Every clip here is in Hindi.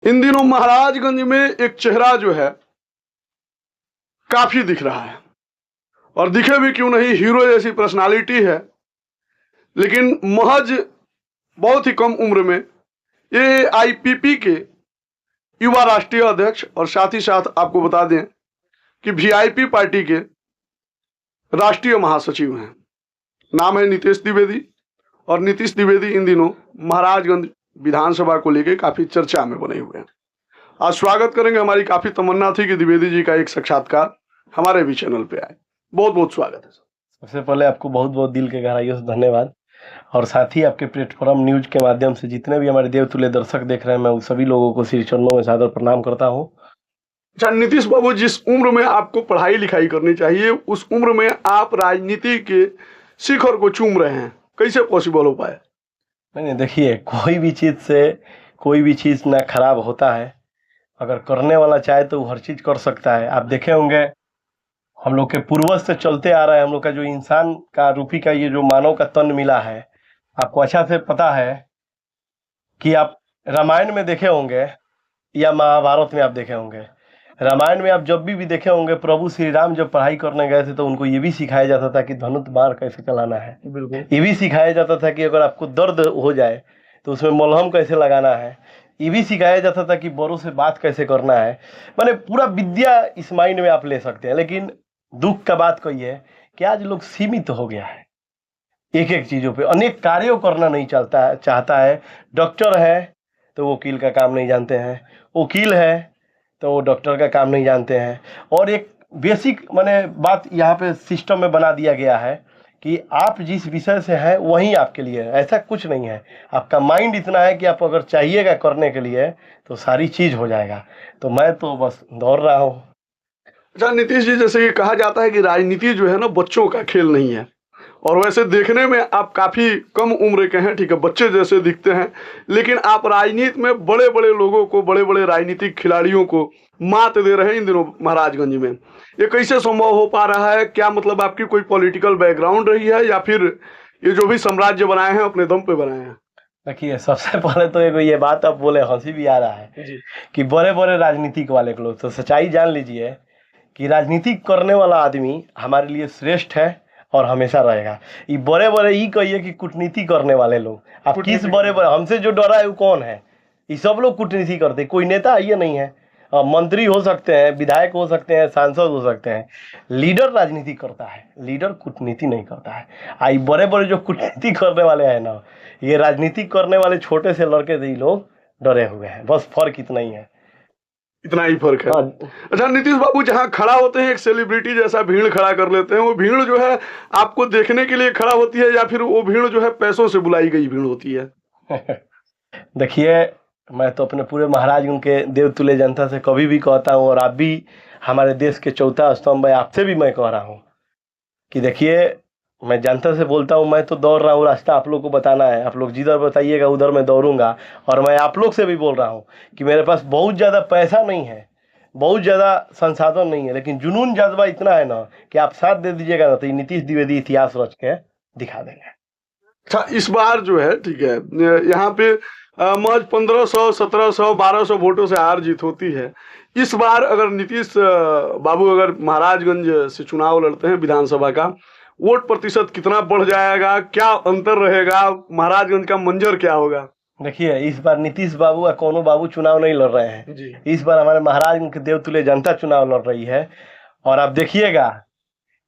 इन दिनों महाराजगंज में एक चेहरा जो है काफी दिख रहा है, और दिखे भी क्यों नहीं, हीरो जैसी पर्सनालिटी है। लेकिन महज बहुत ही कम उम्र में ये आईपीपी के युवा राष्ट्रीय अध्यक्ष और साथ ही साथ आपको बता दें कि वीआईपी पार्टी के राष्ट्रीय महासचिव हैं। नाम है नीतीश द्विवेदी, और नीतीश द्विवेदी इन दिनों महाराजगंज विधानसभा को लेकर काफी चर्चा में बने हुए हैं। आज स्वागत करेंगे, हमारी काफी तमन्ना थी कि द्विवेदी जी का एक साक्षात्कार हमारे भी चैनल पे आए। बहुत बहुत स्वागत है। सबसे पहले आपको बहुत बहुत दिल के गहराइयों से धन्यवाद, और साथ ही आपके प्लेटफॉर्म न्यूज के माध्यम से जितने भी हमारे देवतुल्य दर्शक देख रहे हैं, मैं उन सभी लोगों को श्री चरणों में सादर प्रणाम करता हूँ। अच्छा नीतीश बाबू, जिस उम्र में आपको पढ़ाई लिखाई करनी चाहिए उस उम्र में आप राजनीति के शिखर को चूम रहे हैं, कैसे पॉसिबल हो पाए? नहीं, देखिए, कोई भी चीज़ से कोई भी चीज़ ना खराब होता है। अगर करने वाला चाहे तो वो हर चीज़ कर सकता है। आप देखे होंगे, हम लोग के पूर्वज से चलते आ रहा है, हम लोग का जो इंसान का रूपी का ये जो मानव का तन मिला है, आपको अच्छा से पता है कि आप रामायण में देखे होंगे या महाभारत में आप देखे होंगे। रामायण में आप जब भी देखे होंगे, प्रभु श्री राम जब पढ़ाई करने गए थे तो उनको ये भी सिखाया जाता था कि धनुष बाण कैसे चलाना है। बिल्कुल, ये भी सिखाया जाता था कि अगर आपको दर्द हो जाए तो उसमें मलहम कैसे लगाना है। ये भी सिखाया जाता था कि बड़ों से बात कैसे करना है। माने पूरा विद्या इस माइंड में आप ले सकते हैं। लेकिन दुख का बात कोई है कि आज लोग सीमित हो गया है, एक एक चीज़ों पे अनेक कार्यों करना नहीं चाहता है। डॉक्टर है तो वकील का काम नहीं जानते हैं, वकील है तो वो डॉक्टर का काम नहीं जानते हैं। और एक बेसिक माने बात यहाँ पे सिस्टम में बना दिया गया है कि आप जिस विषय से हैं वही आपके लिए है। ऐसा कुछ नहीं है। आपका माइंड इतना है कि आप अगर चाहिएगा करने के लिए तो सारी चीज़ हो जाएगा। तो मैं तो बस दौड़ रहा हूँ। अच्छा नीतीश जी, जैसे कि कहा जाता है कि राजनीति जो है ना बच्चों का खेल नहीं है, और वैसे देखने में आप काफ़ी कम उम्र के हैं, ठीक है, बच्चे जैसे दिखते हैं, लेकिन आप राजनीति में बड़े बड़े लोगों को, बड़े बड़े राजनीतिक खिलाड़ियों को मात दे रहे हैं इन दिनों महाराजगंज में। ये कैसे संभव हो पा रहा है? क्या मतलब आपकी कोई पॉलिटिकल बैकग्राउंड रही है, या फिर ये जो भी साम्राज्य बनाए हैं अपने दम पे बनाए हैं? देखिए, सबसे पहले तो ये बात आप बोले, हंसी भी आ रहा है कि बड़े बड़े राजनीतिक वाले के लोग, तो सच्चाई जान लीजिए कि राजनीति करने वाला आदमी हमारे लिए श्रेष्ठ है और हमेशा रहेगा। ये बड़े बड़े ही कहिए कि कूटनीति करने वाले लोग, आप किस बड़े बड़े, हमसे जो डरा है वो कौन है? ये सब लोग कूटनीति करते, कोई नेता ये नहीं है। मंत्री हो सकते हैं, विधायक हो सकते हैं, सांसद हो सकते हैं, लीडर राजनीति करता है, लीडर कूटनीति नहीं करता है। आई बड़े बड़े जो कूटनीति करने वाले हैं ना, ये राजनीति करने वाले छोटे से लड़के से ही लोग डरे हुए हैं। बस फर्क इतना ही है, इतना ही फर्क है। अच्छा नीतीश बाबू, जहाँ खड़ा होते हैं एक सेलिब्रिटी जैसा भीड़ खड़ा कर लेते हैं, वो भीड़ जो है आपको देखने के लिए खड़ा होती है, या फिर वो भीड़ जो है पैसों से बुलाई गई भीड़ होती है? देखिए, मैं तो अपने पूरे महाराजगंज के देवतुल्य जनता से कभी भी कहता हूँ, और आप भी हमारे देश के चौथा स्तंभ है, आपसे भी मैं कह रहा हूँ कि देखिए, मैं जनता से बोलता हूँ, मैं तो दौड़ रहा हूँ, रास्ता आप लोग को बताना है। आप लोग जिधर बताइएगा उधर मैं दौड़ूंगा। और मैं आप लोग से भी बोल रहा हूँ कि मेरे पास बहुत ज़्यादा पैसा नहीं है, बहुत ज़्यादा संसाधन नहीं है, लेकिन जुनून जज्बा इतना है ना कि आप साथ दे दीजिएगा ना, तो नीतीश द्विवेदी इतिहास रच के दिखा देंगे। अच्छा, इस बार जो है, ठीक है, यहाँ पे महज 1500, 1700, 1200 वोटों से हार जीत होती है। इस बार अगर नीतीश बाबू अगर महाराजगंज से चुनाव लड़ते हैं विधानसभा का, वोट प्रतिशत कितना बढ़ जाएगा? क्या अंतर रहेगा? महाराजगंज का मंजर क्या होगा? देखिए, इस बार नीतीश बाबू या कोनो बाबू चुनाव नहीं लड़ रहे हैं जी। इस बार हमारे महाराजगंज के देवतुल्य जनता चुनाव लड़ रही है। और आप देखिएगा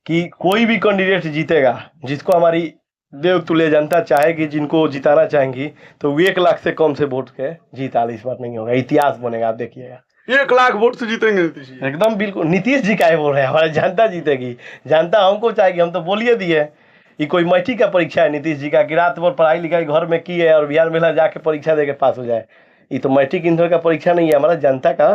कि कोई भी कैंडिडेट जीतेगा जिसको हमारी देवतुल्य जनता चाहेगी, जिनको जिताना चाहेंगी, तो 1 लाख से कम से वोट के जीता इस बार नहीं होगा। इतिहास बनेगा, आप देखिएगा। 1 लाख वोट से जीतेंगे नीतीश जी? एकदम बिल्कुल। नीतीश जी का बोल रहे हैं, हमारी जनता जीतेगी। जनता हमको चाहेगी, हम तो बोलिए दिए। ये कोई मैट्रिक का परीक्षा है नीतीश जी का कि रात भर पढ़ाई लिखाई घर में की है और बिहार मेला जाके परीक्षा दे के पास हो जाए? ये तो मैट्रिक इंटर का परीक्षा नहीं है, हमारा जनता का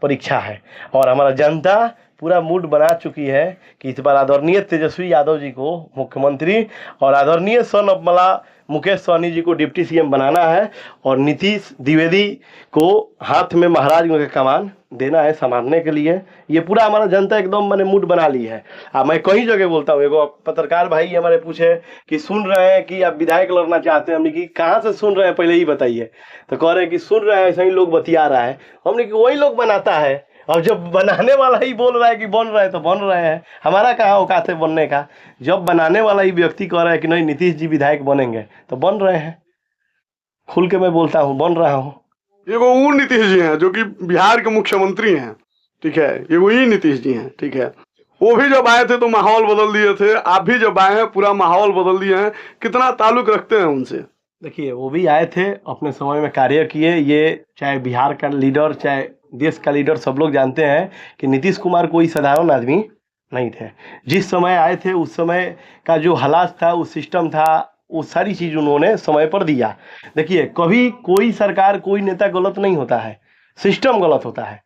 परीक्षा है। और हमारा जनता पूरा मूड बना चुकी है कि इस बार आदरणीय तेजस्वी यादव जी को मुख्यमंत्री और आदरणीय सन ऑफ मला मुकेश सहनी जी को डिप्टी सीएम बनाना है, और नीतीश द्विवेदी को हाथ में महाराजगंज का कमान देना है संभालने के लिए। ये पूरा हमारा जनता एकदम मैंने मूड बना ली है। मैं कई जगह बोलता हूँ, एगो पत्रकार भाई हमारे पूछे कि सुन रहे हैं कि आप विधायक लड़ना चाहते हैं, हमने कि कहाँ से सुन रहे हैं पहले ही बताइए। तो कह रहे हैं कि सुन रहे हैं, ऐसे ही लोग बतिया रहा है। हमने कि वही लोग बनाता है, और जब बनाने वाला ही बोल रहा है कि बन रहा है तो बन रहे हैं। हमारा कहाँ औकात है बनने का। जब बनाने वाला ही व्यक्ति कह रहा है कि नहीं नीतीश जी विधायक बनेंगे तो बन रहे हैं। खुल के मैं बोलता हूँ, बन रहा हूँ। ये वो उन नीतीश जी हैं जो कि बिहार के मुख्यमंत्री हैं, ठीक है, ये वही नीतीश जी हैं, ठीक है। वो भी जब आए थे तो माहौल बदल दिए थे, आप भी जब आए हैं पूरा माहौल बदल दिए हैं। कितना ताल्लुक रखते हैं उनसे? देखिए, वो भी आए थे, अपने समय में कार्य किए। ये चाहे बिहार का लीडर चाहे देश का लीडर, सब लोग जानते हैं कि नीतीश कुमार कोई साधारण आदमी नहीं थे। जिस समय आए थे उस समय का जो हालात था, उस सिस्टम था, वो सारी चीज़ उन्होंने समय पर दिया। देखिए, कभी कोई सरकार कोई नेता गलत नहीं होता है, सिस्टम गलत होता है।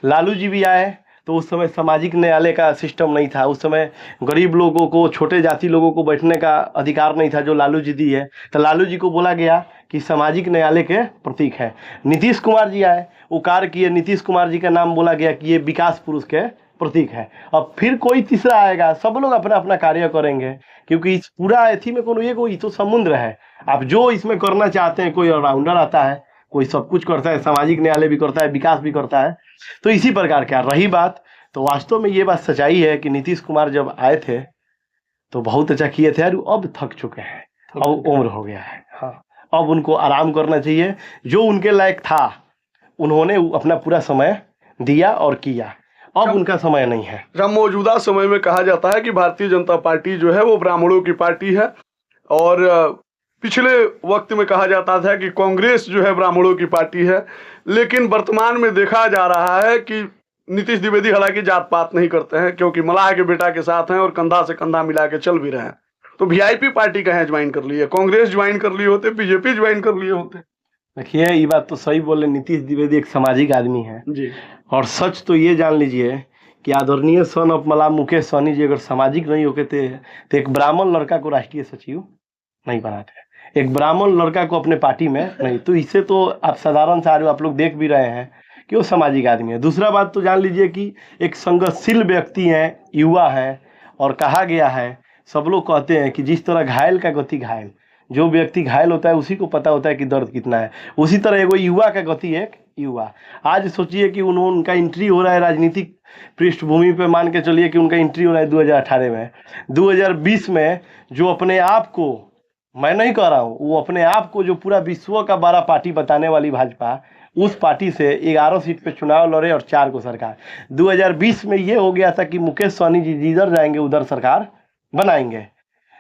लालू जी भी आए तो उस समय सामाजिक न्यायालय का सिस्टम नहीं था। उस समय गरीब लोगों को, छोटे जाति लोगों को बैठने का अधिकार नहीं था जो लालू जी दी है। तो लालू जी को बोला गया कि सामाजिक न्यायालय के प्रतीक है। नीतीश कुमार जी आए, वो कार्य किए, नीतीश कुमार जी का नाम बोला गया कि ये विकास पुरुष के प्रतीक है। अब फिर कोई तीसरा आएगा, सब लोग अपना अपना कार्य करेंगे, क्योंकि इस पूरा एथी में कोई तो समुद्र है। आप जो इसमें करना चाहते हैं, कोई ऑलराउंडर आता है, कोई सब कुछ करता है, सामाजिक न्यायालय भी करता है, विकास भी करता है। तो इसी प्रकार का रही बात, तो वास्तव में ये बात सच्चाई है कि नीतीश कुमार जब आए थे तो बहुत अच्छा किए थे, और अब थक चुके हैं, अब उम्र हो गया है। हाँ, अब उनको आराम करना चाहिए। जो उनके लायक था उन्होंने अपना पूरा समय दिया और किया, अब उनका समय नहीं है। जब मौजूदा समय में कहा जाता है कि भारतीय जनता पार्टी जो है वो ब्राह्मणों की पार्टी है, और पिछले वक्त में कहा जाता था कि कांग्रेस जो है ब्राह्मणों की पार्टी है, लेकिन वर्तमान में देखा जा रहा है कि नीतीश द्विवेदी हालांकि जात पात नहीं करते हैं, क्योंकि मलाह के बेटा के साथ हैं और कंधा से कंधा मिला के चल भी रहे हैं। तो वीआईपी पार्टी कहें ज्वाइन कर लिए, कांग्रेस ज्वाइन कर लिए होते, बीजेपी ज्वाइन कर लिए होते। देखिए, ये बात तो सही बोले, नीतीश द्विवेदी एक सामाजिक आदमी है जी। और सच तो ये जान लीजिए कि आदरणीय सन ऑफ मलाह मुकेश सहनी जी अगर सामाजिक नहीं होते थे तो एक ब्राह्मण लड़का को राष्ट्रीय सचिव नहीं बनाते, एक ब्राह्मण लड़का को अपने पार्टी में नहीं। तो इससे तो आप साधारण सा आप लोग देख भी रहे हैं कि वो सामाजिक आदमी है। दूसरा बात तो जान लीजिए कि एक संगतशील व्यक्ति हैं, युवा हैं, और कहा गया है, सब लोग कहते हैं कि जिस तरह घायल का गति घायल, जो व्यक्ति घायल होता है उसी को पता होता है कि दर्द कितना है, उसी तरह एगो युवा का गति एक युवा। आज सोचिए कि उनका एंट्री हो रहा है राजनीतिक पृष्ठभूमि पे, मान के चलिए कि उनका एंट्री हो रहा है 2018 में। 2020 में जो अपने आप को, मैं नहीं कह रहा हूँ, वो अपने आप को जो पूरा विश्व का बड़ा पार्टी बताने वाली भाजपा, उस पार्टी से 11 सीट पे चुनाव लड़े और 4 को सरकार। 2020 में ये हो गया था कि मुकेश सहनी जी जिधर जाएंगे उधर सरकार बनाएंगे,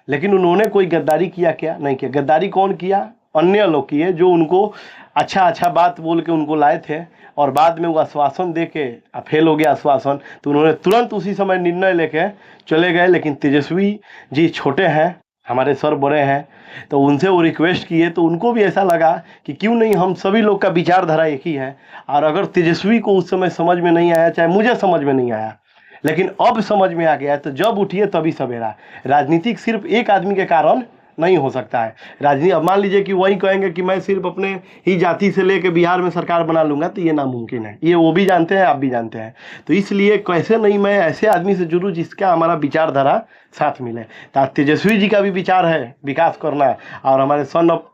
लेकिन उन्होंने कोई गद्दारी किया क्या? नहीं किया। गद्दारी कौन किया? अन्य लोग किए, जो उनको अच्छा बात बोल के उनको लाए थे, और बाद में वो आश्वासन दे के फेल हो गया आश्वासन, तो उन्होंने तुरंत उसी समय निर्णय लेके चले गए। लेकिन तेजस्वी जी छोटे हैं, हमारे सर बड़े हैं, तो उनसे वो रिक्वेस्ट किए, तो उनको भी ऐसा लगा कि क्यों नहीं, हम सभी लोग का विचारधारा एक ही है। और अगर तेजस्वी को उस समय समझ में नहीं आया, चाहे मुझे समझ में नहीं आया, लेकिन अब समझ में आ गया, तो जब उठिए तभी सवेरा। राजनीतिक सिर्फ एक आदमी के कारण नहीं हो सकता है राजनीति। अब मान लीजिए कि वही कहेंगे कि मैं सिर्फ अपने ही जाति से लेके बिहार में सरकार बना लूंगा, तो ये नामुमकिन है। ये वो भी जानते हैं, आप भी जानते हैं। तो इसलिए कैसे नहीं, मैं ऐसे आदमी से जुड़ूं जिसका हमारा विचारधारा साथ मिले। तेजस्वी जी का भी विचार है विकास करना, और हमारे सन ऑफ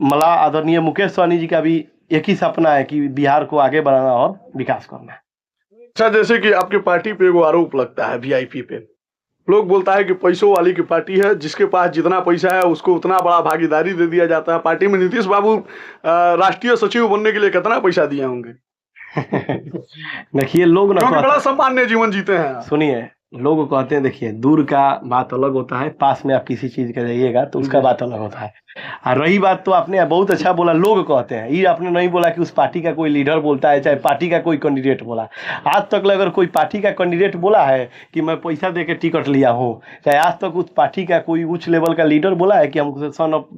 मलाह आदरणीय मुकेश सहनी जी का भी एक ही सपना है कि बिहार को आगे बढ़ाना और विकास करना। अच्छा, जैसे कि आपके पार्टी पे एगो आरोप लगता है, वीआईपी पे लोग बोलता है कि पैसों वाली की पार्टी है, जिसके पास जितना पैसा है उसको उतना बड़ा भागीदारी दे दिया जाता है। पार्टी में नीतीश बाबू राष्ट्रीय सचिव बनने के लिए कितना पैसा दिए होंगे? देखिए, लोग ना बड़ा सामान्य जीवन जीते हैं। सुनिए, लोग कहते हैं, देखिए दूर का बात अलग होता है, पास में आप किसी चीज का जाइएगा तो उसका बात अलग होता है। और रही बात, तो आपने बहुत अच्छा बोला, लोग कहते हैं, ये आपने नहीं बोला कि उस पार्टी का कोई लीडर बोलता है, चाहे पार्टी का कोई कैंडिडेट बोला। आज तक अगर कोई पार्टी का कैंडिडेट बोला है कि मैं पैसा दे के टिकट लिया हूँ, चाहे आज तक उस पार्टी का कोई उच्च लेवल का लीडर बोला है कि हम सन ऑफ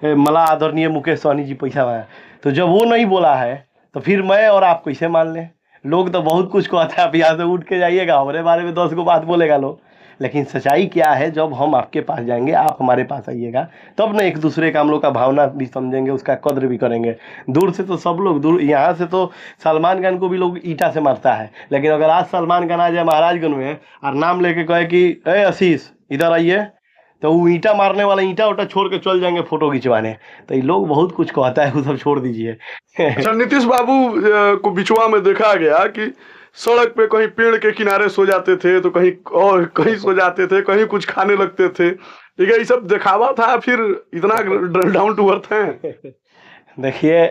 मलाह आदरणीय मुकेश सहनी जी पैसा आया, तो जब वो नहीं बोला है तो फिर मैं और आप कैसे मान लें? लोग तो बहुत कुछ कहते हैं, आप यहाँ से उठ के जाइएगा, हमारे बारे में 10 गो बात बोलेगा लोग, लेकिन सच्चाई क्या है, जब हम आपके पास जाएंगे, आप हमारे पास आइएगा, तब ना एक दूसरे का हम लोग का भावना भी समझेंगे, उसका कद्र भी करेंगे। दूर से तो सब लोग, दूर यहाँ से तो सलमान खान को भी लोग ईटा से मारता है, लेकिन अगर आज सलमान खान आ जाए महाराजगंज में और नाम लेके कहे कि ए आशीष इधर आइए, तो वो ईटा मारने वाला ईटा उटा छोड़ के चल जाएंगे फोटो खिंचवाने। तो ये लोग बहुत कुछ कहता है, वो सब छोड़ दीजिए। अच्छा, नीतीश बाबू को बिचवा में देखा गया कि सड़क पे कहीं पेड़ के किनारे सो जाते थे, तो कहीं और कहीं सो जाते थे, कहीं कुछ खाने लगते थे। ठीक है, ये सब दिखावा था, फिर इतना डाउन टू अर्थ है? देखिए,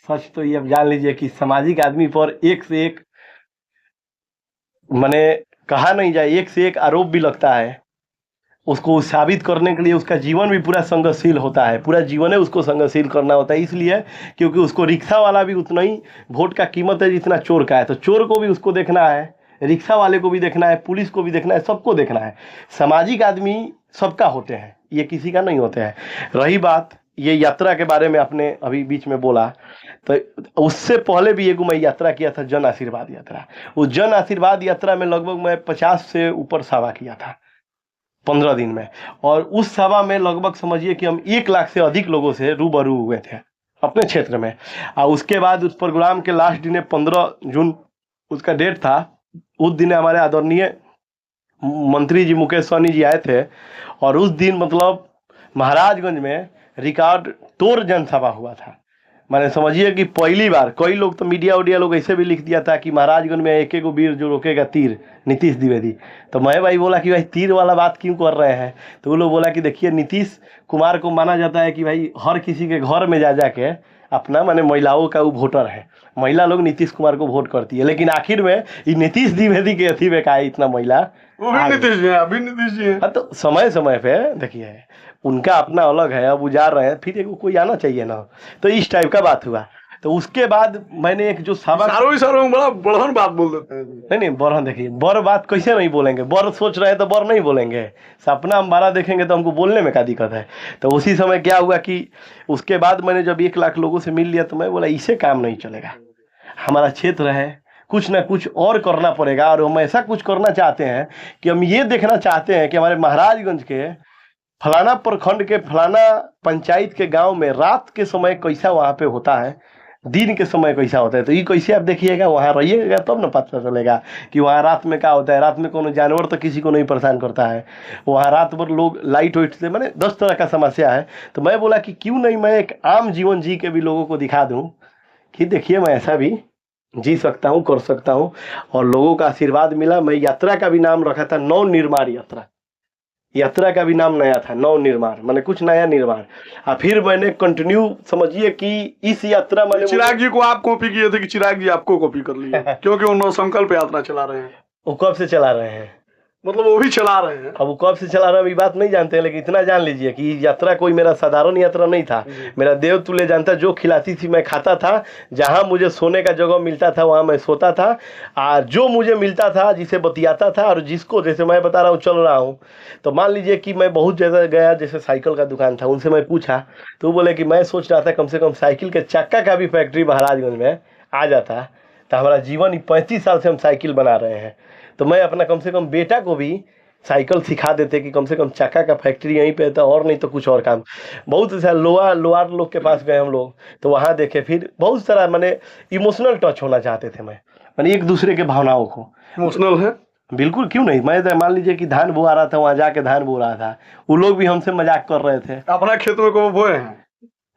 सच तो ये अब जान लीजिए कि सामाजिक आदमी पर एक से एक, मैंने कहा नहीं जाए, एक से एक आरोप भी लगता है। उसको साबित करने के लिए उसका जीवन भी पूरा संघर्षशील होता है, पूरा जीवन है उसको संघर्षशील करना होता है। इसलिए क्योंकि उसको रिक्शा वाला भी उतना ही वोट का कीमत है जितना चोर का है, तो चोर को भी उसको देखना है, रिक्शा वाले को भी देखना है, पुलिस को भी देखना है, सबको देखना है। सामाजिक आदमी सबका होते हैं, ये किसी का नहीं होते हैं। रही बात ये यात्रा के बारे में, आपने अभी बीच में बोला, तो उससे पहले भी एक मैं यात्रा किया था, जन आशीर्वाद यात्रा। उस जन आशीर्वाद यात्रा में लगभग मैं 50 से ऊपर सभा किया था 15 दिन में, और उस सभा में लगभग समझिए कि हम 1 लाख से अधिक लोगों से रूबरू हुए थे अपने क्षेत्र में। और उसके बाद उस प्रोग्राम के लास्ट दिन 15 जून उसका डेट था, उस दिन हमारे आदरणीय मंत्री जी मुकेश सहनी जी आए थे, और उस दिन मतलब महाराजगंज में रिकॉर्ड तोड़ जनसभा हुआ था। मैंने समझिए कि पहली बार, कई लोग तो मीडिया उडिया लोग ऐसे भी लिख दिया था कि महाराजगंज में एक वीर जो रोकेगा तीर, नीतीश द्विवेदी। तो मैं भाई बोला कि भाई तीर वाला बात क्यों कर रहे हैं? तो वो लोग बोला कि देखिए, नीतीश कुमार को माना जाता है कि भाई हर किसी के घर में जा जाके अपना, माने महिलाओं का वो वोटर है, महिला लोग नीतीश कुमार को वोट करती है। लेकिन आखिर में ये नीतीश द्विवेदी के अथी में का है इतना महिला, वो भी नीतीश जी हैं, अभी नीतीश जी हैं। हाँ, तो समय समय पे देखिए उनका अपना अलग है, अब वो जा रहे हैं, फिर एक कोई आना चाहिए ना, तो इस टाइप का बात हुआ। तो उसके बाद मैंने एक जो सभा, सारों में बड़ा बढ़न बात बोल देते हैं। नहीं बरहन, देखिए बर बात कैसे नहीं बोलेंगे, बर सोच रहे हैं तो बर नहीं बोलेंगे, सपना हम बड़ा देखेंगे तो हमको बोलने में क्या दिक्कत है। तो उसी समय क्या हुआ कि उसके बाद मैंने जब 1 लाख लोगों से मिल लिया, तो मैं बोला इससे काम नहीं चलेगा, हमारा क्षेत्र है, कुछ ना कुछ और करना पड़ेगा। और हम ऐसा कुछ करना चाहते हैं कि हम ये देखना चाहते हैं कि हमारे महाराजगंज के फलाना प्रखंड के फलाना पंचायत के गांव में रात के समय कैसा वहाँ पे होता है, दिन के समय कैसा होता है। तो ये कैसे आप देखिएगा, वहाँ रहिएगा तब ना पता चलेगा कि वहाँ रात में क्या होता है। रात में कोनो जानवर तो किसी को नहीं परेशान करता है, वहाँ रात भर लोग लाइट वाइट से, मैंने 10 तरह का समस्या है। तो मैं बोला कि क्यों नहीं मैं एक आम जीवन जी के भी लोगों को दिखा दूँ कि देखिए मैं ऐसा भी जी सकता हूँ, कर सकता हूँ। और लोगों का आशीर्वाद मिला। मैं यात्रा का भी नाम रखा था नव निर्माण यात्रा, यात्रा का भी नाम नया था, नव निर्माण, मैंने कुछ नया निर्माण। और फिर मैंने कंटिन्यू, समझिए कि इस यात्रा में चिराग जी को आप कॉपी किए थे कि चिराग जी आपको कॉपी कर लिए? क्योंकि वो नव संकल्प यात्रा चला रहे हैं। वो कब से चला रहे हैं? मतलब वो भी चला रहे हैं। अब वो कब से चला रहा है ये बात नहीं जानते हैं, लेकिन इतना जान लीजिए कि यात्रा कोई मेरा साधारण यात्रा नहीं था। मेरा देव तुल्य जानता, जो खिलाती थी मैं खाता था, जहाँ मुझे सोने का जगह मिलता था वहाँ मैं सोता था, और जो मुझे मिलता था जिसे बतियाता था, और जिसको जैसे मैं बता रहा हूँ चल रहा हूँ। तो मान लीजिए कि मैं बहुत जगह गया, जैसे साइकिल का दुकान था, उनसे मैं पूछा तो वो बोले कि मैं सोच रहा था कम से कम साइकिल के चक्का का भी फैक्ट्री महाराजगंज में आ जाता, तो हमारा जीवन 35 साल से हम साइकिल बना रहे हैं। तो मैं अपना कम से कम बेटा को भी साइकिल सिखा देते कि कम से कम चक्का का फैक्ट्री यहीं पे था, और नहीं तो कुछ और काम। बहुत ऐसा लोहार लोग के पास गए हम लोग, तो वहाँ देखे, फिर बहुत सारा मैंने इमोशनल टच होना चाहते थे, मैंने एक दूसरे के भावनाओं को। इमोशनल है बिल्कुल, क्यों नहीं। मैं मान लीजिए कि धान बोआ रहा था, वहाँ जाके धान बो रहा था, वो लोग भी हमसे मजाक कर रहे थे। अपना खेत में को बोए हैं?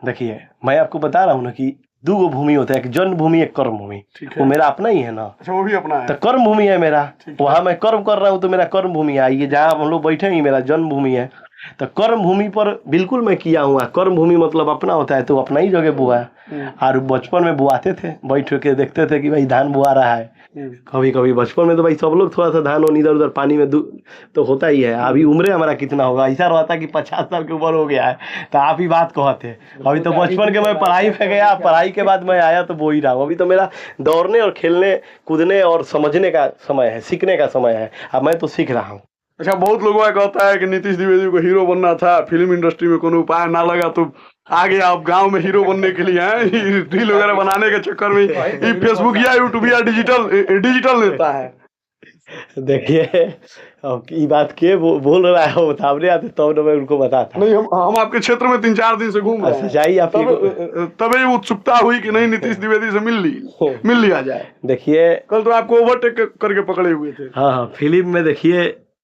देखिए मैं आपको बता रहा हूँ ना कि 2 भूमि होता है, एक जन्म भूमि, एक कर्म भूमि। वो मेरा अपना ही है ना। अच्छा, वो भी अपना है। तो कर्म भूमि है मेरा, वहाँ मैं कर्म कर रहा हूँ, तो मेरा कर्म भूमि है। ये जहाँ हम लोग बैठे हैं मेरा जन्म भूमि है। तो कर्म भूमि पर बिल्कुल मैं किया हूँ। कर्म भूमि मतलब अपना होता है, तो अपना ही जगह बुआ है। और बचपन में बुआते थे, बैठ के देखते थे कि भाई धान बुआ रहा है। कभी कभी बचपन में तो भाई सब लोग थोड़ा सा धान और इधर उधर पानी में तो होता ही है। अभी उम्र हमारा कितना होगा, ऐसा रहता कि 50 साल के ऊपर हो गया है, तो आप ही बात कहते। अभी तो बचपन के मैं पढ़ाई पे गया, पढ़ाई के बाद मैं आया तो वो ही रहा हूँ। अभी तो मेरा दौड़ने और खेलने कूदने और समझने का समय है, सीखने का समय है। अब मैं तो सीख रहा हूँ। अच्छा, बहुत लोगों का कहता है कि नीतीश द्विवेदी को हीरो बनना था, फिल्म इंडस्ट्री में कोनो उपाय ना लगा तो आगे आप गांव में हीरो बनने के लिए हैं, रील वगैरह बनाने के चक्कर में ये फेसबुक या यूट्यूब या डिजिटल नेता है। देखिए, अब ये बात के बोल रहा है, वो सामने आते तब न मैं उनको बताता। नहीं, हम आपके क्षेत्र में 3-4 दिन से घूम रहे हैं, सच्चाई आप तभी उत्सुकता हुई कि नहीं नीतीश द्विवेदी से मिल लिया जाए। देखिए, कल तो आपको ओवरटेक करके पकड़े हुए थे। हाँ, फिल्म में देखिए,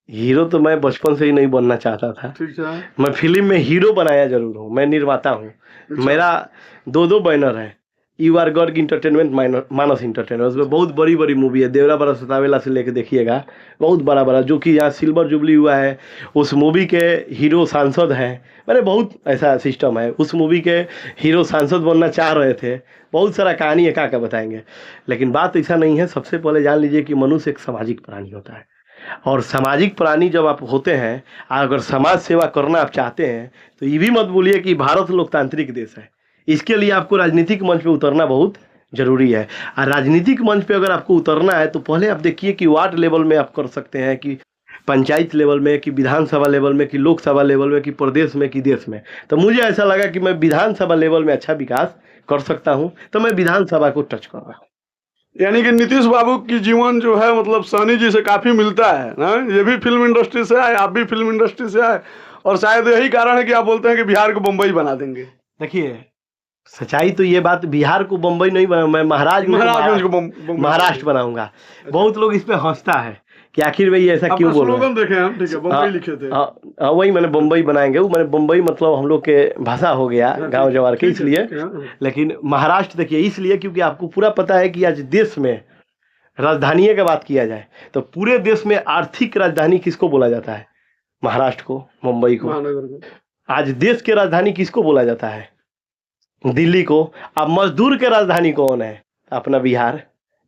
हीरो तो मैं बचपन से ही नहीं बनना चाहता था। ठीक है। मैं फिल्म में हीरो बनाया जरूर हूँ, मैं निर्माता हूँ। मेरा 2 बैनर है, you are God entertainment, Manas entertainment. उसमें बहुत बड़ी बड़ी मूवी है, देवरा बड़ा सतावेला से लेके देखिएगा, बहुत बड़ा बड़ा, जो कि यहाँ सिल्वर जुबली हुआ है। उस मूवी के हीरो सांसद हैं, मैंने बहुत ऐसा सिस्टम है। उस मूवी के हीरो सांसद बनना चाह रहे थे, बहुत सारा कहानी है, क्या बताएंगे। लेकिन बात ऐसा नहीं है। सबसे पहले जान लीजिए कि मनुष्य एक सामाजिक प्राणी होता है, और सामाजिक प्राणी जब आप होते हैं, अगर समाज सेवा करना आप चाहते हैं, तो ये भी मत भूलिए कि भारत लोकतांत्रिक देश है। इसके लिए आपको राजनीतिक मंच पे उतरना बहुत जरूरी है। और राजनीतिक मंच पे अगर आपको उतरना है, तो पहले आप देखिए कि वार्ड लेवल में आप कर सकते हैं, कि पंचायत लेवल में, कि विधानसभा लेवल में, कि लोकसभा लेवल में, कि प्रदेश में, कि देश में। तो मुझे ऐसा लगा कि मैं विधानसभा लेवल में अच्छा विकास कर सकता हूँ, तो मैं विधानसभा को टच कर रहा हूँ। यानी कि नीतीश बाबू की जीवन जो है, मतलब सहनी जी से काफी मिलता है ना। ये भी फिल्म इंडस्ट्री से आए, आप भी फिल्म इंडस्ट्री से आए, और शायद यही कारण है कि आप बोलते हैं कि बिहार को बम्बई बना देंगे। देखिए, सच्चाई तो ये बात, बिहार को बम्बई नहीं बना, मैं महाराजगंज को महाराष्ट्र बनाऊंगा। बहुत लोग इस पे हंसता है कि आखिर भाई ऐसा क्यों बोल रहे हैं। देखे हम, ठीक है, बम्बई लिखे थे। वही मैंने बम्बई बनाएंगे, वो मैंने बम्बई मतलब हम लोग के भाषा हो गया गांव जवार के, इसलिए। लेकिन महाराष्ट्र देखिए इसलिए क्योंकि आपको पूरा पता है कि आज देश में राजधानी का बात किया जाए, तो पूरे देश में आर्थिक राजधानी किसको बोला जाता है? महाराष्ट्र को, मुंबई को। आज देश के राजधानी किसको बोला जाता है? दिल्ली को। अब मजदूर के राजधानी कौन है? अपना बिहार।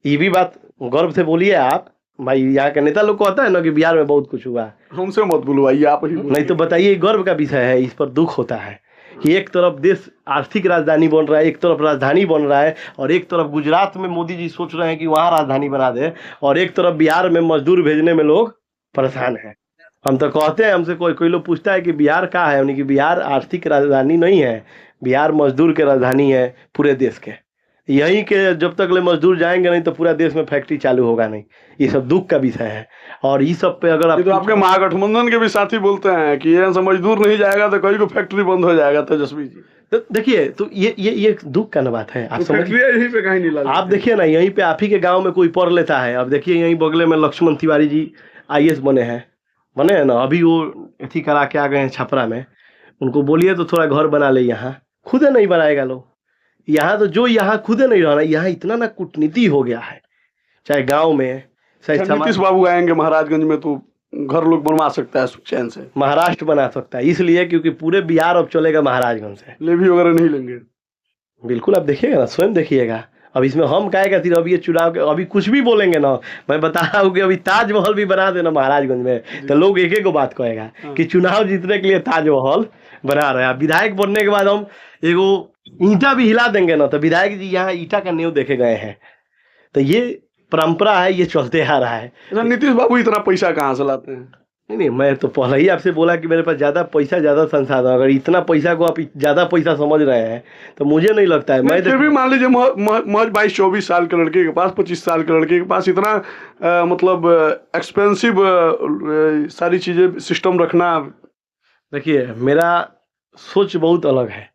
ये भी बात गर्व से बोलिए आप भाई। यहाँ के नेता लोग कहता है ना कि बिहार में बहुत कुछ हुआ, हमसे मत बुलवाइए, आप ही नहीं तो बताइए। गर्व का विषय है, इस पर दुख होता है कि एक तरफ देश आर्थिक राजधानी बन रहा है, एक तरफ राजधानी बन रहा है, और एक तरफ गुजरात में मोदी जी सोच रहे हैं कि वहाँ राजधानी बना दे, और एक तरफ बिहार में मजदूर भेजने में लोग परेशान हैं। हम तो कहते हैं, हमसे कोई लोग पूछता है कि बिहार का है, यानी कि बिहार आर्थिक राजधानी नहीं है, बिहार मजदूर के राजधानी है पूरे देश के। यहीं के जब तक ले मजदूर जाएंगे नहीं, तो पूरा देश में फैक्ट्री चालू होगा नहीं। ये सब दुख का विषय है। और ये सब पे अगर आप तो आपके महागठबंधन के भी साथी बोलते हैं कि ये मजदूर नहीं जाएगा तो कहीं को फैक्ट्री बंद हो जाएगा, तेजस्वी जी। तो देखिए, तो ये दुख का बात है। आप समझिए, यहीं पे कहीं नहीं, आप देखिए ना, यहीं पे आप ही के गाँव में कोई पढ़ लेता है। अब देखिए, यहीं बगले में लक्ष्मण तिवारी जी IAS बने हैं ना, अभी वो अथी करा के आ गए हैं छपरा में। उनको बोलिए तो थोड़ा घर बना ले, यहाँ खुद नहीं बनाएगा लोग। यहाँ तो जो यहाँ खुद नहीं रहना, यहाँ इतना ना कूटनीति हो गया है, चाहे गांव में, चाहे नीतीश बाबू आएंगे महाराजगंज में तो घर लोग बनवा सकता है चैन से, महाराष्ट्र बना सकता है। इसलिए क्योंकि पूरे बिहार अब चलेगा महाराजगंज से, लेवी वगैरह नहीं लेंगे। बिल्कुल, आप देखिएगा ना, स्वयं देखिएगा। अब इसमें हम क्या कहती, अभी ये चुनाव के अभी कुछ भी बोलेंगे ना, मैं बता रहा हूँ कि अभी ताजमहल भी बना देना महाराजगंज में, तो लोग एक को बात कहेगा कि चुनाव जीतने के लिए ताजमहल बना रहे हैं। विधायक बनने के बाद हम एगो ईंटा भी हिला देंगे ना, तो विधायक जी यहाँ ईंटा का नींव देखे गए हैं। तो ये परंपरा है, ये चलते आ रहा है। नीतीश बाबू इतना पैसा कहाँ से लाते हैं? नहीं, मैं तो पहले ही आपसे बोला कि मेरे पास ज़्यादा पैसा, ज़्यादा संसाधन। अगर इतना पैसा को आप ज़्यादा पैसा समझ रहे हैं, तो मुझे नहीं लगता है। मैं फिर भी मान लीजिए महज 22-24 साल के लड़के के पास, 25 साल के लड़के के पास इतना मतलब एक्सपेंसिव सारी चीज़ें सिस्टम रखना। देखिए, मेरा सोच बहुत अलग है।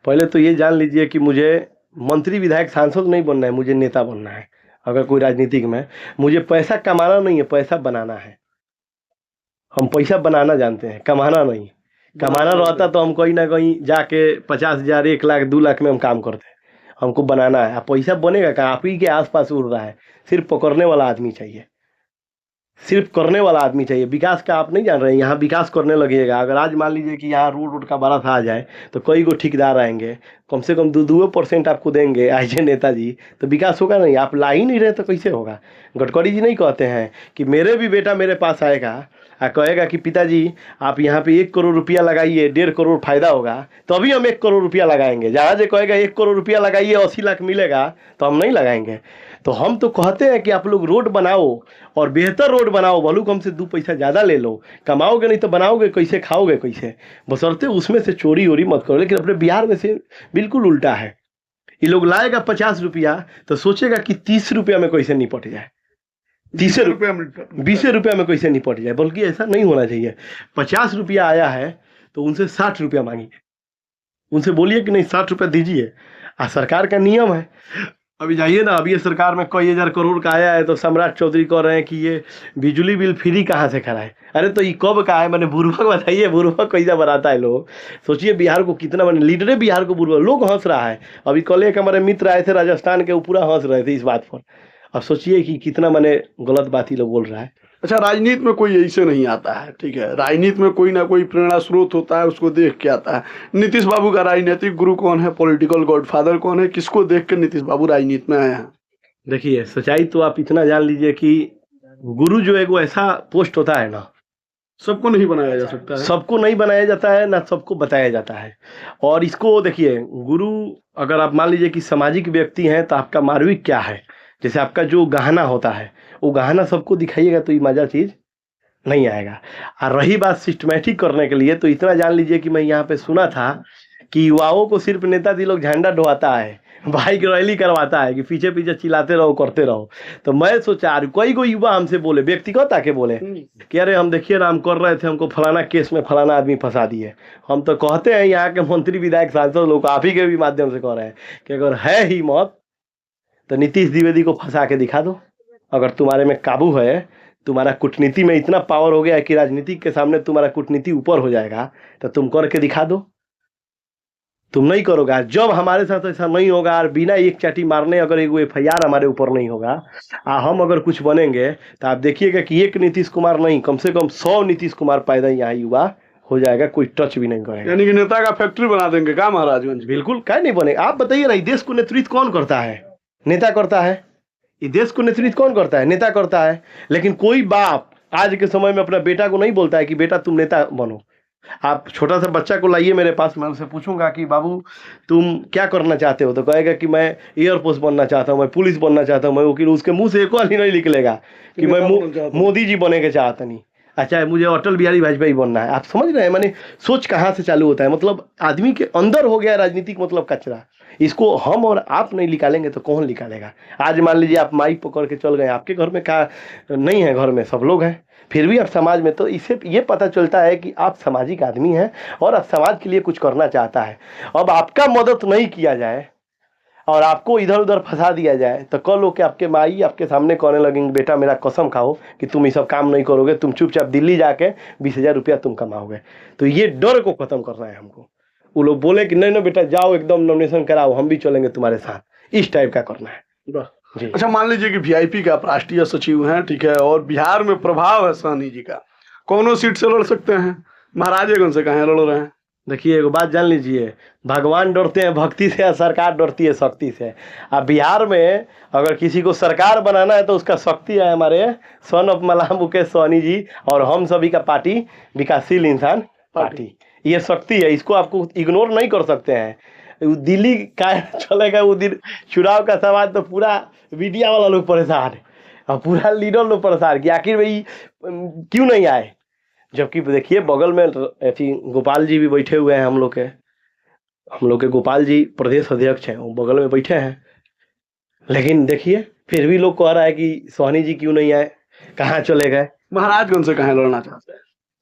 पहले तो ये जान लीजिए कि मुझे मंत्री, विधायक, सांसद नहीं बनना है, मुझे नेता बनना है। अगर कोई राजनीतिक में, मुझे पैसा कमाना नहीं है, पैसा बनाना है। हम पैसा बनाना जानते हैं, कमाना नहीं। कमाना रहता तो हम कहीं ना कहीं जाके 50,000, 1 लाख, 2 लाख में हम काम करते हैं। हमको बनाना है। पैसा बनेगा कहाँ? आप ही के आसपास उड़ रहा है। सिर्फ पकड़ने वाला आदमी चाहिए, सिर्फ करने वाला आदमी चाहिए। विकास का आप नहीं जान रहे हैं, यहाँ विकास करने लगेगा। अगर आज मान लीजिए कि यहाँ रोड का बड़ा था आ जाए, तो कई को ठेकेदार आएंगे, कम से कम 2% आपको देंगे आज नेताजी, तो विकास होगा नहीं। आप ला ही नहीं रहे तो कैसे होगा? गडकरी जी नहीं कहते हैं कि मेरे भी बेटा मेरे पास आएगा और कहेगा कि पिताजी आप यहाँ पे 1 करोड़ रुपया लगाइए, 1.5 करोड़ फायदा होगा, तो अभी हम 1 करोड़ रुपया लगाएंगे। जहाँ जो कहेगा 1 करोड़ रुपया लगाइए 80 लाख मिलेगा, तो हम नहीं लगाएंगे। तो हम तो कहते हैं कि आप लोग रोड बनाओ, और बेहतर रोड बनाओ, भलू कम से 2 पैसा ज़्यादा ले लो। कमाओगे नहीं तो बनाओगे कैसे, खाओगे कैसे? बशर्ते उसमें से चोरी वोरी मत करो। लेकिन अपने बिहार में से बिल्कुल उल्टा है। ये लोग लाएगा 50 रुपया तो सोचेगा कि 30 रुपया में कैसे निपट जाए। 30 रुपया में 20 रुपया में कैसे निपट जाए, बल्कि ऐसा नहीं होना चाहिए। 50 रुपया आया है तो उनसे 60 रुपया मांगिए, उनसे बोलिए कि नहीं 60 रुपया दीजिए। सरकार का नियम है, अभी जाइए ना, अभी ये सरकार में कई हजार करोड़ का आया है तो सम्राट चौधरी कह रहे हैं कि ये बिजली बिल फ्री कहाँ से कराए। अरे तो ये कब का है, मैंने बुर्बक बताइए, बुर्बक कैसा बनाता है लोग। सोचिए बिहार को कितना, मैंने लीडरे बिहार को बुर्बक, लोग हंस रहा है। अभी कल एक हमारे मित्र आए थे राजस्थान के, वो पूरा हंस रहे थे इस बात पर। अब सोचिए कि कितना मैंने गलत बात ही लोग बोल रहा है। अच्छा, राजनीति में कोई ऐसे नहीं आता है, ठीक है, राजनीति में कोई ना कोई प्रेरणा स्रोत होता है, उसको देख के आता है। नीतीश बाबू का राजनीतिक गुरु कौन है, पॉलिटिकल गॉडफादर कौन है, किसको देख के नीतीश बाबू राजनीति में आए हैं? देखिए सच्चाई तो आप इतना जान लीजिए कि गुरु जो है वो ऐसा पोस्ट होता है ना, सबको नहीं बनाया जा सकता है, सबको नहीं बनाया जाता है ना, सबको बताया जाता है। और इसको देखिए, गुरु अगर आप मान लीजिए कि सामाजिक व्यक्ति हैं तो आपका मार्मिक क्या है, जैसे आपका जो गहना होता है वो गहना सबको दिखाइएगा तो ये मजा चीज नहीं आएगा। और रही बात सिस्टमेटिक करने के लिए, तो इतना जान लीजिए कि मैं यहाँ पे सुना था कि युवाओं को सिर्फ नेताजी लोग झंडा ढोवाता है, बाइक रैली करवाता है कि पीछे पीछे चिल्लाते रहो करते रहो। तो मैं सोचा कोई युवा हमसे बोले, व्यक्तिगत आके बोले कि अरे हम देखिए ना, हम कर रहे थे, हमको फलाना केस में फलाना आदमी फंसा दिए। हम तो कहते हैं यहाँ के मंत्री विधायक सांसद लोग आप ही के भी माध्यम से कह रहे हैं कि अगर है ही मौत तो नीतीश द्विवेदी को फंसा के दिखा दो। अगर तुम्हारे में काबू है, तुम्हारा कूटनीति में इतना पावर हो गया है कि राजनीति के सामने तुम्हारा कूटनीति ऊपर हो जाएगा, तो तुम करके दिखा दो। तुम नहीं करोगे। जब हमारे साथ ऐसा नहीं होगा और बिना एक चाटी मारने अगर एक FIR हमारे ऊपर नहीं होगा, हम अगर कुछ बनेंगे तो आप देखिएगा कि एक नीतीश कुमार नहीं, कम से कम 100 नीतीश कुमार पैदा यहाँ युवा हो जाएगा, कोई टच भी नहीं करेगा। यानी कि नेता का फैक्ट्री बना देंगे क्या महाराजगंज? बिल्कुल, क्या नहीं बनेगा। आप बताइए ना, देश को नेतृत्व कौन करता है? नेता करता है। ये देश को नेतृत्व कौन करता है? नेता करता है। लेकिन कोई बाप आज के समय में अपना बेटा को नहीं बोलता है कि बेटा तुम नेता बनो। आप छोटा सा बच्चा को लाइए मेरे पास, मैं उनसे पूछूंगा कि बाबू तुम क्या करना चाहते हो, तो कहेगा कि मैं एयरफोर्स बनना चाहता हूँ, मैं पुलिस बनना चाहता हूँ, मैं वकील। उसके मुंह से एक बार ही नहीं निकलेगा कि मैं मोदी जी बने के चाहता नहीं, अच्छा मुझे अटल बिहारी वाजपेयी बनना है। आप समझ रहे हैं मैंने सोच कहाँ से चालू होता है? मतलब आदमी के अंदर हो गया राजनीतिक मतलब कचरा। इसको हम और आप नहीं निकालेंगे तो कौन निकालेगा? आज मान लीजिए आप माइक पकड़ के चल गए, आपके घर में क्या नहीं है, घर में सब लोग हैं, फिर भी आप समाज में, तो इससे ये पता चलता है कि आप सामाजिक आदमी हैं और आप समाज के लिए कुछ करना चाहता है। अब आपका मदद नहीं किया जाए और आपको इधर उधर फंसा दिया जाए तो कल लोग आपके माई आपके सामने कहने लगेंगे बेटा मेरा कसम खाओ कि तुम ये सब काम नहीं करोगे, तुम चुपचाप दिल्ली जाके 20,000 रुपया तुम कमाओगे। तो ये डर को खत्म करना है हमको। वो लोग बोले कि नहीं ना बेटा जाओ एकदम नॉमिनेशन कराओ, हम भी चलेंगे तुम्हारे साथ, इस टाइप का करना है। अच्छा, मान लीजिए कि VIP का आप राष्ट्रीय सचिव हैं, ठीक है, और बिहार में प्रभाव है सहनी जी का, कौनों सीट से लड़ सकते हैं? महाराजगंज से कहाँ लड़ रहे हैं? देखिए एक बात जान लीजिए, भगवान डरते हैं भक्ति से, सरकार डरती है शक्ति से। अब बिहार में अगर किसी को सरकार बनाना है तो उसका शक्ति है हमारे सन ऑफ मलाम मुकेश सहनी जी और हम सभी का पार्टी विकासशील इंसान पार्टी, ये शक्ति है, इसको आपको इग्नोर नहीं कर सकते हैं। दिल्ली का चलेगा वो दिन चुनाव का सवाल तो पूरा मीडिया वाला लोग परेशान है और पूरा लीडर लोग परेशान कि आखिर भाई क्यों नहीं आए। जबकि देखिए बगल में गोपाल जी भी बैठे हुए हैं, हम लोग के गोपाल जी प्रदेश अध्यक्ष हैं, वो बगल में बैठे हैं। लेकिन देखिए फिर भी लोग कह रहा है कि सहनी जी क्यों नहीं आए, कहाँ चले गए। महाराजगंज से कहाँ लड़ना चाहते हैं?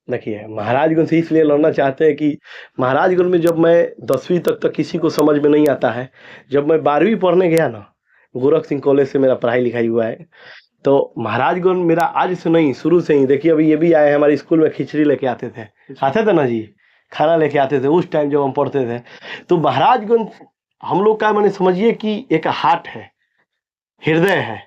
देखिए महाराजगंज से इसलिए लड़ना चाहते हैं कि महाराजगंज में जब मैं 10वीं तक किसी को समझ में नहीं आता है, जब मैं 12वीं पढ़ने गया ना, गोरख सिंह कॉलेज से मेरा पढ़ाई लिखाई हुआ है, तो महाराजगंज मेरा आज से नहीं शुरू से ही, देखिए अभी ये भी आए हमारे स्कूल में खिचड़ी लेके आते थे ना जी, खाना लेके आते थे उस टाइम जब हम पढ़ते थे। तो महाराजगंज हम लोग का मैंने समझिए कि एक हार्ट है, हृदय है।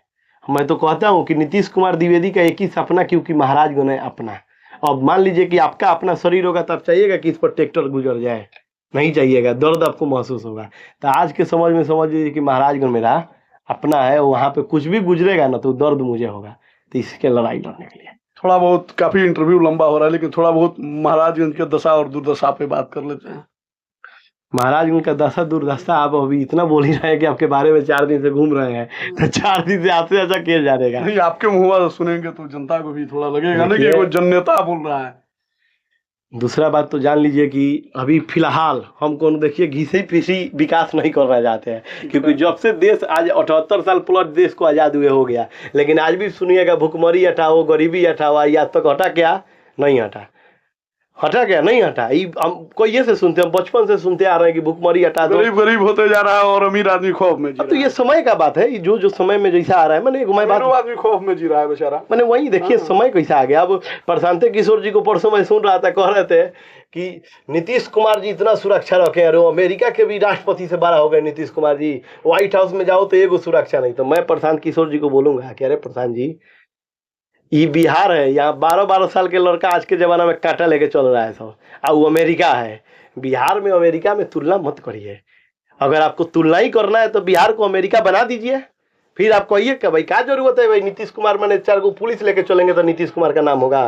मैं तो कहता हूँ कि नीतीश कुमार द्विवेदी का एक ही सपना, क्योंकि महाराजगंज है अपना। अब मान लीजिए कि आपका अपना शरीर होगा तो आप चाहिएगा कि इस पर ट्रैक्टर गुजर जाए? नहीं चाहिएगा, दर्द आपको महसूस होगा। तो आज के समझ में समझ लीजिए कि महाराजगंज मेरा अपना है, वहाँ पे कुछ भी गुजरेगा ना तो दर्द मुझे होगा। तो इसके लड़ाई लड़ने के लिए थोड़ा बहुत, काफी इंटरव्यू लंबा हो रहा है, लेकिन थोड़ा बहुत महाराजगंज के दशा और दुर्दशा पे बात कर लेते हैं। महाराजगंज का दशा दुर्दशा आप अभी इतना बोल ही रहे हैं कि आपके बारे में 4 दिन से घूम रहे हैं, तो 4 दिन से आपसे ऐसा किया जाएगा। नहीं, आपके मुंह से सुनेंगे तो जनता को भी थोड़ा लगेगा ना कि कोई जननेता बोल रहा है। दूसरा बात तो जान लीजिए कि अभी फिलहाल हम कौन देखिए घिसी पिसी विकास नहीं करना चाहते हैं, क्योंकि जब से देश आज 78 साल प्लस देश को आज़ाद हुए हो गया, लेकिन आज भी सुनिएगा भुखमरी हटाओ, गरीबी हटाओ, आज तक हटा क्या? नहीं हटा। हटा क्या? नहीं हटा। ये हम कोई से सुनते हैं, बचपन से सुनते आ रहे हैं कि भुखमरी हटा दो। गरीब गरीब होते जा रहा है और अमीर आदमी खौफ में जी अब तो ये समय का बात है, जो जो समय में जैसा आ रहा है, मैंने मैं बात आदमी खौफ में जी रहा है बेचारा। मैंने वही देखिए समय कैसा आ गया। अब प्रशांत किशोर जी को परसों मैं सुन रहा था, कह रहे थे कि नीतीश कुमार जी इतना सुरक्षा रखे, अरे अमेरिका के भी राष्ट्रपति से बड़ा हो गए नीतीश कुमार जी, व्हाइट हाउस में जाओ तो एगो सुरक्षा नहीं। तो मैं प्रशांत किशोर जी को बोलूंगा कि अरे प्रशांत जी, ये बिहार है, यहाँ 12-12 साल के लड़का आज के जमाना में कांटा लेके चल रहा है सब, और वो अमेरिका है। बिहार में अमेरिका में तुलना मत करिए। अगर आपको तुलना ही करना है तो बिहार को अमेरिका बना दीजिए, फिर आप कहिए कि भाई क्या जरूरत है भाई नीतीश कुमार मैंने 4 गो पुलिस लेके चलेंगे तो नीतीश कुमार का नाम होगा।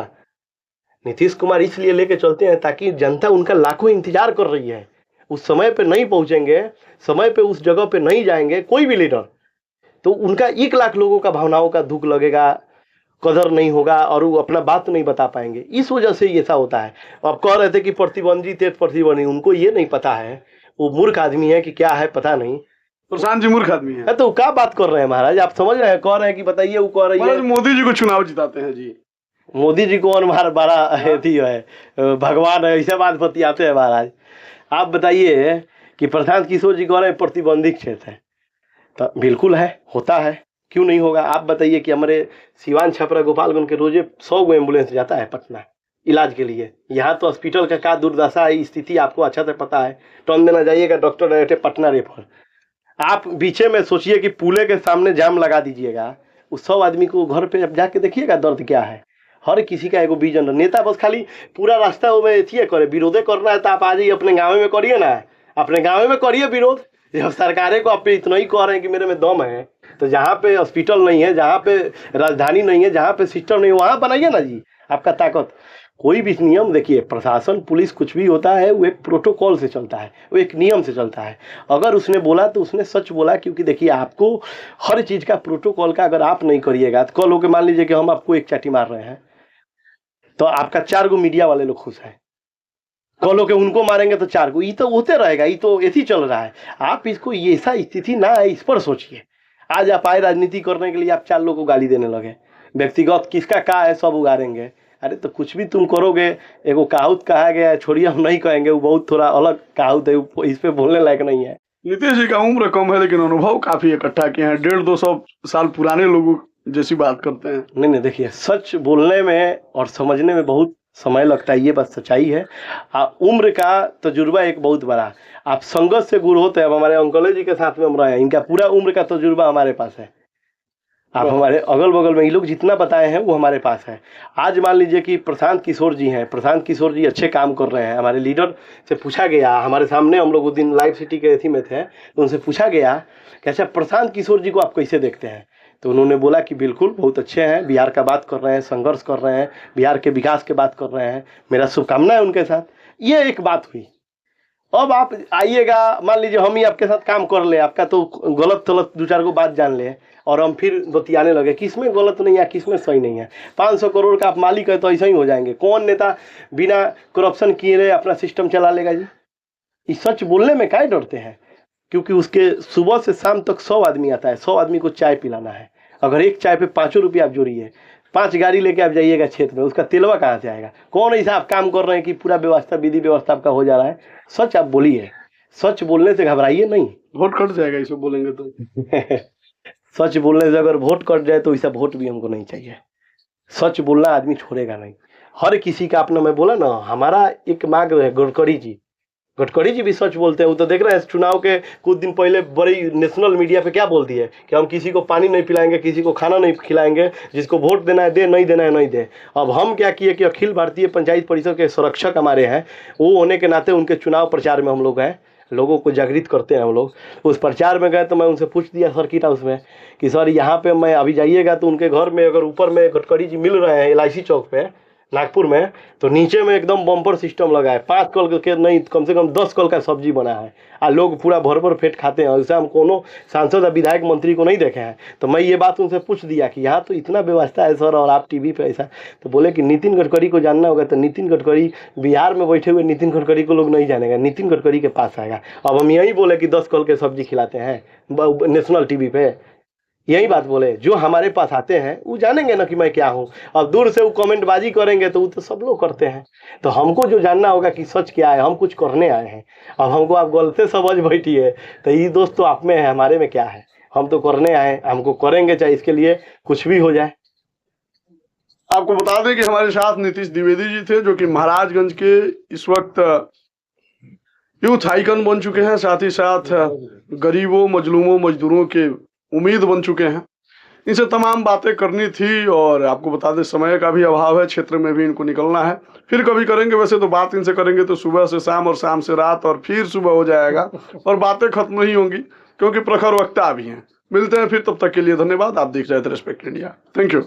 नीतीश कुमार इसलिए लेके चलते हैं ताकि जनता उनका लाखों इंतजार कर रही है। उस समय पे नहीं पहुंचेंगे, समय पे उस जगह पे नहीं जाएंगे कोई भी लीडर, तो उनका 1 लाख लोगों का भावनाओं का दुख लगेगा, कदर नहीं होगा और वो अपना बात नहीं बता पाएंगे। इस वजह से ऐसा होता है। आप कह रहे थे कि प्रतिबंधी थे प्रतिबंधी, उनको ये नहीं पता है, वो मूर्ख आदमी है कि क्या है पता नहीं। प्रशांत जी मूर्ख आदमी है। तो क्या बात कर रहे हैं महाराज, आप समझ रहे हैं? कह रहे हैं कि बताइए, वो कह रही है मोदी जी को चुनाव जिताते हैं जी। मोदी जी को हमारा बड़ा अथी है, भगवान है, ऐसे बात बतियाते हैं महाराज। आप बताइए कि प्रशांत किशोर जी कह रहे हैं प्रतिबंधित क्षेत्र है, तो बिल्कुल है, होता है, क्यों नहीं होगा। आप बताइए कि हमारे सिवान छपरा गोपालगंज के रोजे 100 गो एम्बुलेंस जाता है पटना इलाज के लिए। यहाँ तो हॉस्पिटल का क्या दुर्दशा है, स्थिति आपको अच्छा से पता है। टर्न देना जाइएगा, डॉक्टर रहते पटना रेफर। आप बीचे में सोचिए कि पुले के सामने जाम लगा दीजिएगा, उस 100 आदमी को घर पे अब जाके देखिएगा दर्द क्या है। हर किसी का एगो विजन, नेता बस खाली पूरा रास्ता वो में करे, विरोधे करना है तो आप आ जाइए अपने गाँव में करिए ना, अपने गाँव में करिए विरोध। जब सरकारें को आप इतना ही कह रहे हैं कि मेरे में दम है, तो जहाँ पे हॉस्पिटल नहीं है, जहाँ पे राजधानी नहीं है, जहाँ पे सिस्टम नहीं है, वहाँ बनाइए ना जी आपका ताकत। कोई भी नियम देखिए, प्रशासन पुलिस कुछ भी होता है वो एक प्रोटोकॉल से चलता है, वो एक नियम से चलता है। अगर उसने बोला तो उसने सच बोला, क्योंकि देखिए आपको हर चीज़ का प्रोटोकॉल का अगर आप नहीं करिएगा तो कल होकर मान लीजिए कि हम आपको एक चाटी मार रहे हैं तो आपका 4 गो मीडिया वाले लोग खुश हैं, कॉलों के उनको मारेंगे तो 4 को, ये तो होते रहेगा, ये तो ऐसी चल रहा है। आप इसको ये ऐसा स्थिति ना है, इस पर सोचिए। आज आप आए राजनीति करने के लिए, आप 4 लोगों को गाली देने लगे, व्यक्तिगत किसका क्या है सब उगारेंगे। अरे तो कुछ भी तुम करोगे, एगो कहावत कहा गया है, छोड़िए हम नहीं कहेंगे, वो बहुत थोड़ा अलग कहावत है, इस पे बोलने लायक नहीं है। नीतीश जी का उम्र कम है लेकिन अनुभव काफी इकट्ठा किए हैं, 150-200 साल पुराने लोगों जैसी बात करते हैं। नहीं देखिए, सच बोलने में और समझने में बहुत समय लगता है, ये बात सच्चाई है। उम्र का तजुर्बा एक बहुत बड़ा, आप संगत से गुरु होते हैं। अब हमारे अंकल जी के साथ में हम रहे हैं, इनका पूरा उम्र का तजुर्बा हमारे पास है। आप हमारे अगल बगल में ये लोग जितना बताए हैं वो हमारे पास है। आज मान लीजिए कि प्रशांत किशोर जी हैं, प्रशांत किशोर जी अच्छे काम कर रहे हैं। हमारे लीडर से पूछा गया, हमारे सामने हम लोग उस दिन लाइव सिटी के एथी में थे, तो उनसे पूछा गया कि अच्छा प्रशांत किशोर जी को आप कैसे देखते हैं, तो उन्होंने बोला कि बिल्कुल बहुत अच्छे हैं, बिहार का बात कर रहे हैं, संघर्ष कर रहे हैं, बिहार के विकास के बात कर रहे हैं, मेरा शुभकामना है उनके साथ। ये एक बात हुई। अब आप आइएगा, मान लीजिए हम ही आपके साथ काम कर ले, आपका तो गलत 2-4 को बात जान ले और हम फिर बतियाने लगे किसमें गलत नहीं है किसमें सही नहीं है। 500 करोड़ का आप मालिक है तो ऐसा ही हो जाएंगे। कौन नेता बिना करप्शन किए अपना सिस्टम चला लेगा जी? इस सच बोलने में क्या डरते हैं? क्योंकि उसके सुबह से शाम तक 100 आदमी आता है, 100 आदमी को चाय पिलाना है। अगर एक चाय पे 5 रुपये आप जोड़िए, 5 गाड़ी लेके आप जाइएगा क्षेत्र में, उसका तेलवा कहाँ से आएगा? कौन ऐसा आप काम कर रहे हैं कि पूरा व्यवस्था विधि व्यवस्था आपका हो जा रहा है? सच आप बोलिए, सच बोलने से घबराइए नहीं। वोट कट जाएगा इसको बोलेंगे तो। सच बोलने से अगर वोट कट जाए तो वैसा वोट भी हमको नहीं चाहिए। सच बोलना आदमी छोड़ेगा नहीं। हर किसी का अपना, मैं बोला ना, हमारा एक मांग है। गडकरी जी भी सच बोलते हैं। वो तो देख रहे हैं चुनाव के कुछ दिन पहले बड़ी नेशनल मीडिया पे क्या बोल दिए कि हम किसी को पानी नहीं पिलाएंगे, किसी को खाना नहीं खिलाएंगे, जिसको वोट देना है दे, नहीं देना है नहीं दे। अब हम क्या किए कि अखिल भारतीय पंचायत परिषद के संरक्षक हमारे हैं, वो होने के नाते उनके चुनाव प्रचार में हम लोग हैं, लोगों को जागृत करते हैं हम लोग। उस प्रचार में गए तो मैं उनसे पूछ दिया सर्किट हाउस में कि सर यहाँ पे मैं अभी जाइएगा तो उनके घर में अगर ऊपर में गडकरी जी मिल रहे हैं LIC चौक पे, नागपुर में, तो नीचे में एकदम बम्पर सिस्टम लगा है, 5 कल के नहीं कम से कम 10 कल का सब्जी बना है और लोग पूरा भर भर पेट खाते हैं। ऐसा हम कोनो सांसद या विधायक मंत्री को नहीं देखे हैं। तो मैं ये बात उनसे पूछ दिया कि यहाँ तो इतना व्यवस्था है सर और आप टीवी पे ऐसा, तो बोले कि नितिन गडकरी को जानना होगा। तो नितिन गडकरी बिहार में बैठे हुए नितिन गडकरी को लोग नहीं जानेगा, नितिन गडकरी के पास आएगा। अब हम यही बोले कि 10 कल के सब्जी खिलाते हैं नेशनल टीवी पे, यही बात बोले। जो हमारे पास आते हैं वो जानेंगे ना कि मैं क्या हूँ। अब दूर से वो कमेंटबाजी करेंगे तो वो तो सब लोग करते हैं। तो हमको जो जानना होगा कि सच क्या है, हम कुछ करने आए हैं। अब हमको आप गलत समझ बैठिए तो ये दोस्त तो आप में है, हमारे में क्या है। हम तो करने आए हैं, हमको करेंगे चाहे इसके लिए कुछ भी हो जाए। आपको बता दें कि हमारे साथ नीतीश द्विवेदी जी थे, जो कि महाराजगंज के इस वक्त यूथ आइकन बन चुके हैं, साथ ही साथ गरीबों, मजलूमों, मजदूरों के उम्मीद बन चुके हैं। इनसे तमाम बातें करनी थी और आपको बता दें समय का भी अभाव है, क्षेत्र में भी इनको निकलना है। फिर कभी करेंगे, वैसे तो बात इनसे करेंगे तो सुबह से शाम और शाम से रात और फिर सुबह हो जाएगा और बातें खत्म नहीं होंगी, क्योंकि प्रखर वक्ता भी हैं। मिलते हैं फिर, तब तक के लिए धन्यवाद। आप देख रहे थे रेस्पेक्ट इंडिया। Thank you.